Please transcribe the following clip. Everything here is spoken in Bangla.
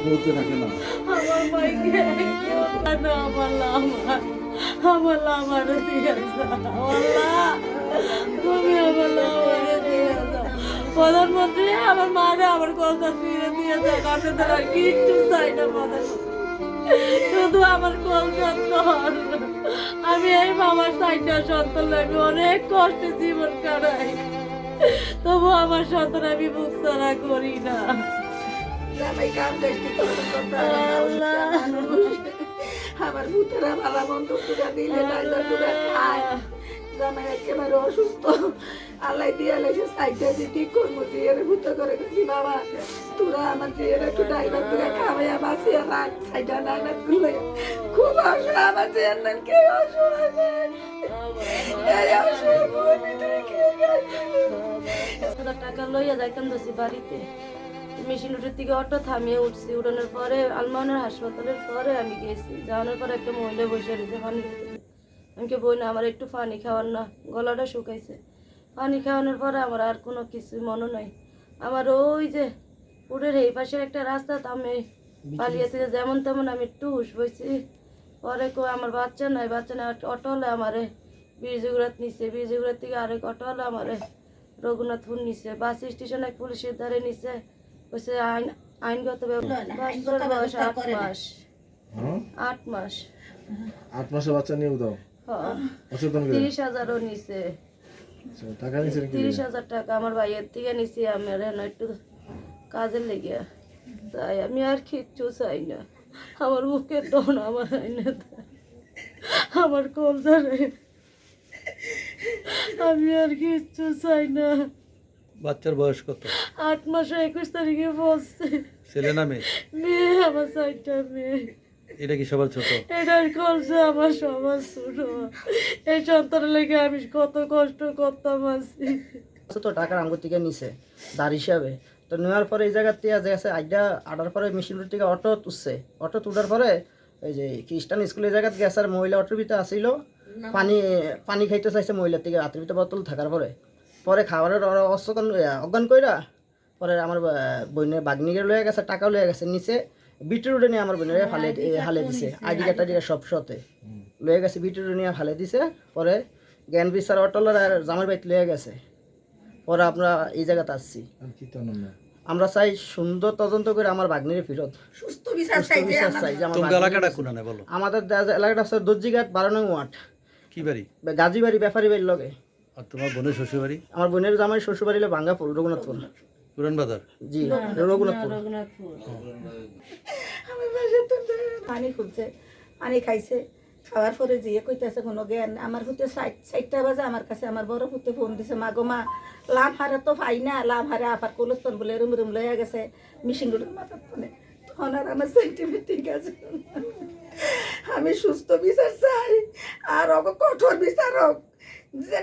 বলতে থাকে না। আমার মাইকে না আমার লামারে দিয়ে যাও আল্লাহ, তুমি আমার লামারে দিয়ে যাও। প্রধানমন্ত্রী আমার মারে আমার কথা ফিরে দিয়ে যাও। আপনাদের আর কিচ্ছু চাই না প্রধানমন্ত্রী, শুধু আমার কল সন্তান। আমি এই মামার সাইডটা সন্তান, আমি অনেক কষ্টে জীবন কাটাই, তবু আমার সন্তান আমি মুখ ছাড়া করি না। আমার ভূতেরা ভালো মন্দ পুরা দিলে পুরা খায়। জামাই একেবারে অসুস্থ, আল্লাহ দিয়ে আলাইছে সাইডে যে ঠিক করবো জিয়ারে ভূত করে গেছি। বাবা তোরা আমার জিয়ারে একটু ড্রাইভার করে খাওয়াইয়া বাঁচিয়ে রাখ, সাইডা না না খুলে খুব অসুখ আমার জিয়ার নাম কে অসুখ এই অসুখ ভিতরে কে টাকা লইয়া যাইতাম দোষী বাড়িতে, মেশিন উঠের থেকে অটো থামিয়ে উঠছি। উঠানোর পরে আলমানের হাসপাতালের পরে আমি গেছি, যাওয়ানোর পরে একটা মহিলা বসে রয়েছে পানি খেতে। আমি কে বই না আমার একটু পানি খাওয়ার না, গলাটা শুকাইছে। পানি খাওয়ানোর পরে আমার আর কোনো কিছুই মনে নাই। আমার ওই যে উঠের এই পাশের একটা রাস্তা, আমি পালিয়েছি যেমন তেমন, আমি একটু হুশ বইছি। পরে আমার বাচ্চা নাই অটো হলে আমারে বীরজুগুড়াত নিছে, বীরজুগুড়ার থেকে আরেক অটো হলে আমারে রঘুনাথপুর নিছে, বাস স্টেশন এক পুলিশের ধারে নিছে। বলছে আইনগত বয়স 8 মাস। 8 মাস 8 মাসের বাচ্চা নিয়েও দাও। হ্যাঁ, অচেতন করে 30,000 নিছে। আচ্ছা, টাকা নিছে নাকি? 30,000 টাকা আমার ভাইয়ের থেকে নিছি, আমার একটু কাজের লেগে। তাই আমি আর কিচ্ছু চাই না, আমার মুখে টোন আমার আইনে দেয়, আমার কল ধরে, আমি আর কিচ্ছু চাই না। বাচ্চার বয়স কত? 8 মাসে 21 তারিখে বসছে। ছেলে না মেয়ে? মেয়ে, আমার 4টা মেয়ে। এটা কি সবার ছোট? এটার কলসে আমার সবার ছোট। এই সন্তানের লেগে আমি কত কষ্ট করতাম আছি। তো টাকার আঙ্গুর থেকে নিছে দাঁড় হিসাবে, তো নেওয়ার পরে এই জায়গার থেকে গেছে আইডা আটার পরে মেশিনের থেকে অটো তুলছে। অটো তোলার পরে এই যে খ্রিস্টান স্কুলের জায়গায় গেছে, আর মহিলা অটোর ভিতরে আসিল, পানি খাইতে চাইছে মহিলার থেকে হাতের ভিতরে বোতল থাকার পরে পরে খাবারের অজ্ঞান কইরা পরে আমার বোনের বাগনিকে লয়ে গেছে, টাকাও লয়ে গেছে নিচে। বিটের রোডে নিয়ে আমার বোনের হালে দিছে, আইডি কার্ড টাইডি সব সতে লয়ে গেছে, বিটের রোডে নিয়ে হালে দিছে। পরে জ্ঞান বিচার অটলার আর জামার বাইত লয়ে গেছে। পরে আমরা এই জায়গাতে আসছি, আর কি তো নাম? আমরা চাই সুন্দর তদন্ত করে আমার বাগনির ফেরত, সুস্থ বিচার চাই যে চাই যে আমার তোমাদের এলাকাটা কোন না বলো? আমাদের এলাকাটা হচ্ছে দর্জিঘাট 12 নং ওয়ার্ড, কি বাড়ি? গাজী বাড়ি, ব্যাপারী বাড়ির লগে। আর তোমার বোনের শ্বশুর বাড়ি? আমার বোনের জামাই শ্বশুর বাড়ি হলো ভাঙ্গাপুর, রঘুনাথপুর। পুরান বাজার? জি, রঘুনাথপুর। আমি বাসে তো পানি খুলছে, পানি খাইছে, খাওয়ার পরে যেয়ে কইতেছে কোনো জ্ঞান। আমার হতে 60টা বাজে আমার কাছে আমার বড় পুতে ফোন দিছে, মা গো মা লাভ হারে তো পাই না, লাভ হারে আপার কলস্তন বলে রুম লইয়া গেছে মিশিং রোডের মাথার ফোনে। তখন আর আমার সেন্টিমেন্ট ঠিক আছে। আমি সুস্থ বিচার চাই আর কঠোর বিচার হোক যে